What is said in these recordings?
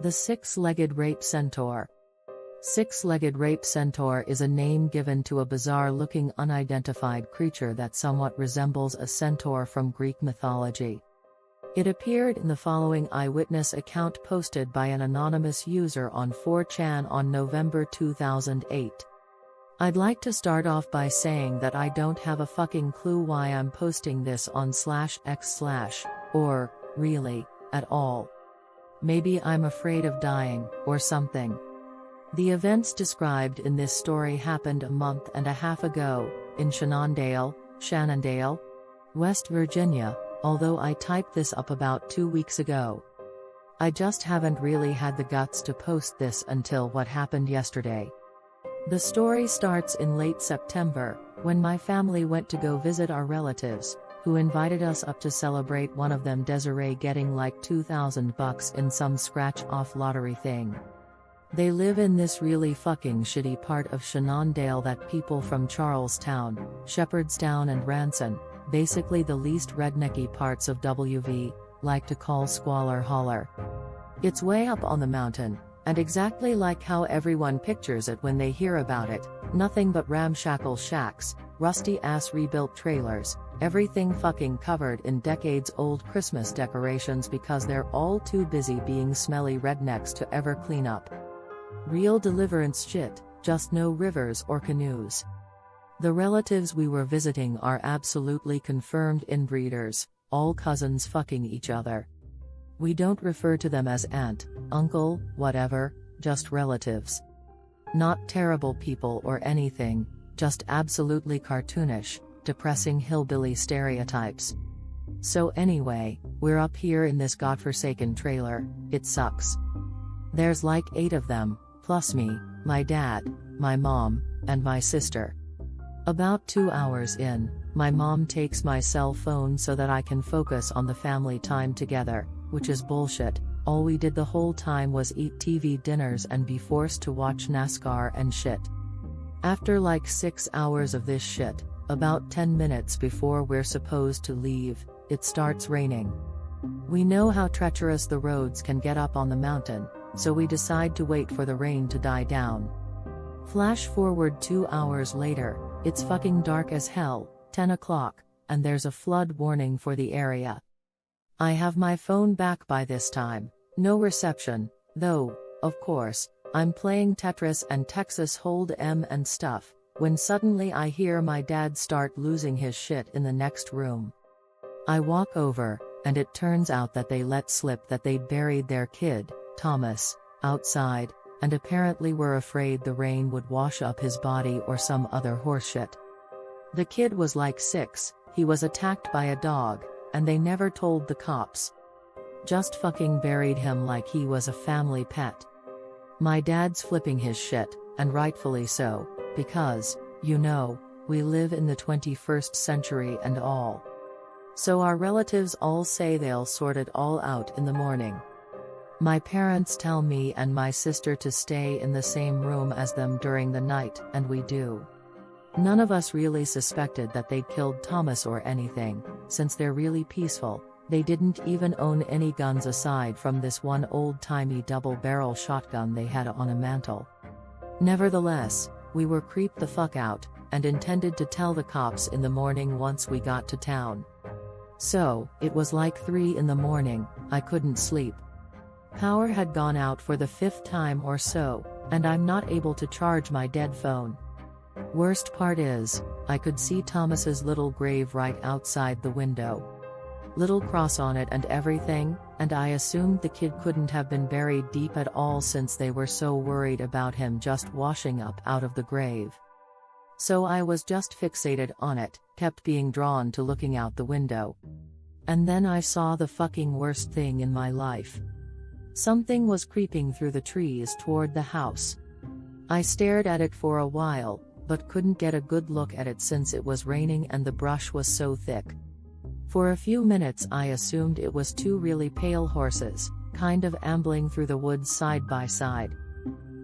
The six-legged rape centaur. Six-legged rape centaur is a name given to a bizarre-looking unidentified creature that somewhat resembles a centaur from Greek mythology. It appeared in the following eyewitness account posted by an anonymous user on 4chan on November 2008. I'd like to start off by saying that I don't have a fucking clue why I'm posting this on /x/ or, really, at all. Maybe I'm afraid of dying, or something. The events described in this story happened a month and a half ago, in Shenandoah, West Virginia, although I typed this up about 2 weeks ago. I just haven't really had the guts to post this until what happened yesterday. The story starts in late September, when my family went to go visit our relatives, who invited us up to celebrate one of them Desiree getting like $2,000 in some scratch-off lottery thing. They live in this really fucking shitty part of Shenandoah that people from Charlestown, Shepherdstown and Ranson, basically the least rednecky parts of WV, like to call Squalor Holler. It's way up on the mountain, and exactly like how everyone pictures it when they hear about it, nothing but ramshackle shacks, rusty-ass rebuilt trailers, everything fucking covered in decades-old Christmas decorations because they're all too busy being smelly rednecks to ever clean up. Real deliverance shit, just no rivers or canoes. The relatives we were visiting are absolutely confirmed inbreeders, all cousins fucking each other. We don't refer to them as aunt, uncle, whatever, just relatives. Not terrible people or anything, just absolutely cartoonish, depressing hillbilly stereotypes. So anyway, we're up here in this godforsaken trailer, it sucks. There's like 8 of them, plus me, my dad, my mom, and my sister. About 2 hours in, my mom takes my cell phone so that I can focus on the family time together, which is bullshit. All we did the whole time was eat TV dinners and be forced to watch NASCAR and shit. After like 6 hours of this shit, about 10 minutes before we're supposed to leave, it starts raining. We know how treacherous the roads can get up on the mountain, so we decide to wait for the rain to die down. Flash forward 2 hours later, it's fucking dark as hell, 10 o'clock, and there's a flood warning for the area. I have my phone back by this time, no reception, though, of course, I'm playing Tetris and Texas Hold'em and stuff, when suddenly I hear my dad start losing his shit in the next room. I walk over, and it turns out that they let slip that they'd buried their kid, Thomas, outside, and apparently were afraid the rain would wash up his body or some other horseshit. The kid was like 6, he was attacked by a dog, and they never told the cops. Just fucking buried him like he was a family pet. My dad's flipping his shit, and rightfully so, because, you know, we live in the 21st century and all. So our relatives all say they'll sort it all out in the morning. My parents tell me and my sister to stay in the same room as them during the night, and we do. None of us really suspected that they'd killed Thomas or anything, since they're really peaceful. They didn't even own any guns aside from this one old-timey double-barrel shotgun they had on a mantle. Nevertheless, we were creeped the fuck out, and intended to tell the cops in the morning once we got to town. So, it was like 3 in the morning, I couldn't sleep. Power had gone out for the 5th time or so, and I'm not able to charge my dead phone. Worst part is, I could see Thomas's little grave right outside the window. Little cross on it and everything, and I assumed the kid couldn't have been buried deep at all since they were so worried about him just washing up out of the grave. So I was just fixated on it, kept being drawn to looking out the window. And then I saw the fucking worst thing in my life. Something was creeping through the trees toward the house. I stared at it for a while, but couldn't get a good look at it since it was raining and the brush was so thick. For a few minutes I assumed it was 2 really pale horses, kind of ambling through the woods side by side.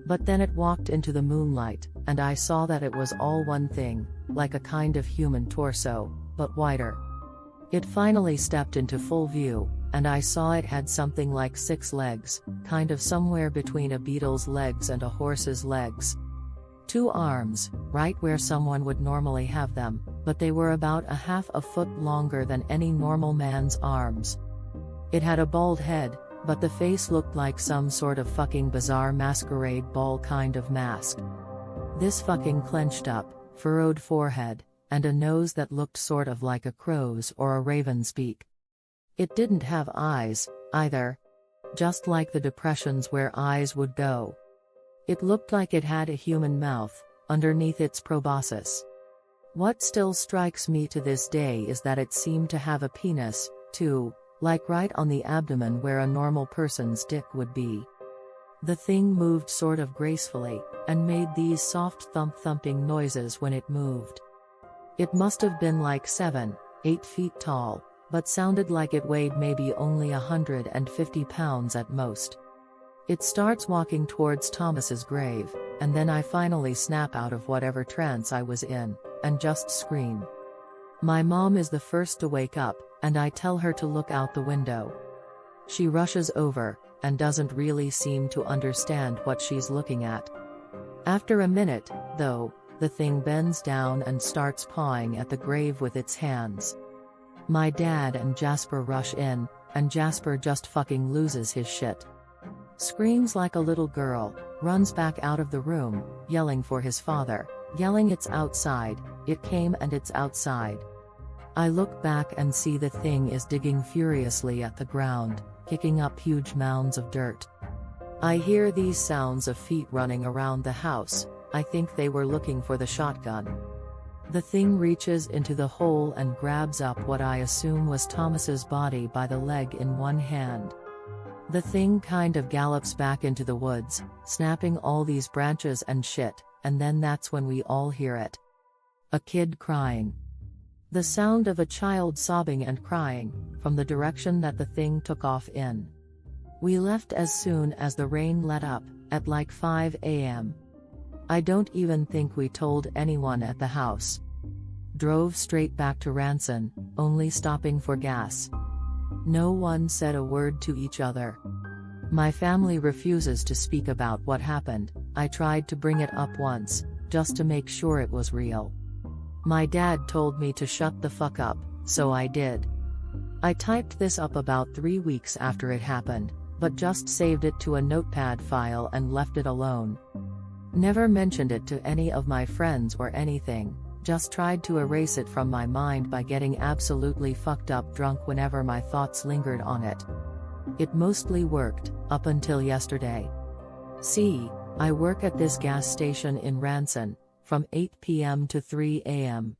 But then it walked into the moonlight, and I saw that it was all one thing, like a kind of human torso, but wider. It finally stepped into full view, and I saw it had something like 6 legs, kind of somewhere between a beetle's legs and a horse's legs. 2 arms, right where someone would normally have them, but they were about a half a foot longer than any normal man's arms. It had a bald head, but the face looked like some sort of fucking bizarre masquerade ball kind of mask. This fucking clenched up, furrowed forehead, and a nose that looked sort of like a crow's or a raven's beak. It didn't have eyes, either. Just like the depressions where eyes would go. It looked like it had a human mouth, underneath its proboscis. What still strikes me to this day is that it seemed to have a penis, too, like right on the abdomen where a normal person's dick would be. The thing moved sort of gracefully, and made these soft thumping noises when it moved. It must have been like 7, 8 feet tall, but sounded like it weighed maybe only 150 pounds at most. It starts walking towards Thomas's grave, and then I finally snap out of whatever trance I was in, and just scream. My mom is the first to wake up, and I tell her to look out the window. She rushes over, and doesn't really seem to understand what she's looking at. After a minute, though, the thing bends down and starts pawing at the grave with its hands. My dad and Jasper rush in, and Jasper just fucking loses his shit. Screams like a little girl, runs back out of the room, yelling for his father, yelling it's outside, it came and it's outside. I look back and see the thing is digging furiously at the ground, kicking up huge mounds of dirt. I hear these sounds of feet running around the house. I think they were looking for the shotgun. The thing reaches into the hole and grabs up what I assume was Thomas's body by the leg in one hand. The thing kind of gallops back into the woods, snapping all these branches and shit, and then that's when we all hear it. A kid crying. The sound of a child sobbing and crying, from the direction that the thing took off in. We left as soon as the rain let up, at like 5 a.m. I don't even think we told anyone at the house. Drove straight back to Ranson, only stopping for gas. No one said a word to each other. My family refuses to speak about what happened. I tried to bring it up once, just to make sure it was real. My dad told me to shut the fuck up, so I did. I typed this up about 3 weeks after it happened, but just saved it to a notepad file and left it alone. Never mentioned it to any of my friends or anything, just tried to erase it from my mind by getting absolutely fucked up drunk whenever my thoughts lingered on it. It mostly worked, up until yesterday. See, I work at this gas station in Ranson, from 8 p.m. to 3 a.m.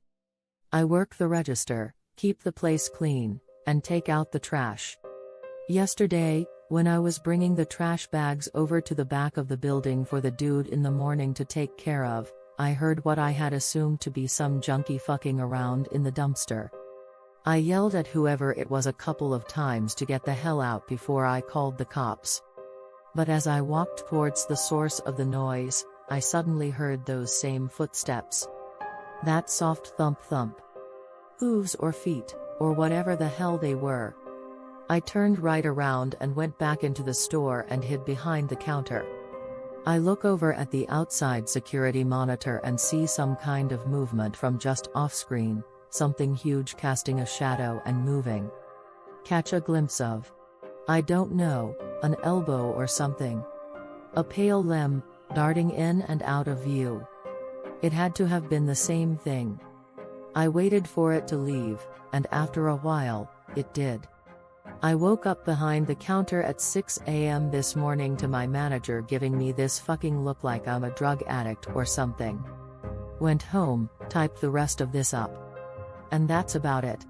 I work the register, keep the place clean, and take out the trash. Yesterday, when I was bringing the trash bags over to the back of the building for the dude in the morning to take care of, I heard what I had assumed to be some junkie fucking around in the dumpster. I yelled at whoever it was a couple of times to get the hell out before I called the cops. But as I walked towards the source of the noise, I suddenly heard those same footsteps. That soft thump. Hooves or feet, or whatever the hell they were. I turned right around and went back into the store and hid behind the counter. I look over at the outside security monitor and see some kind of movement from just off-screen, something huge casting a shadow and moving. Catch a glimpse of, I don't know, an elbow or something. A pale limb, darting in and out of view. It had to have been the same thing. I waited for it to leave, and after a while, it did. I woke up behind the counter at 6 a.m. this morning to my manager giving me this fucking look like I'm a drug addict or something. Went home, typed the rest of this up. And that's about it.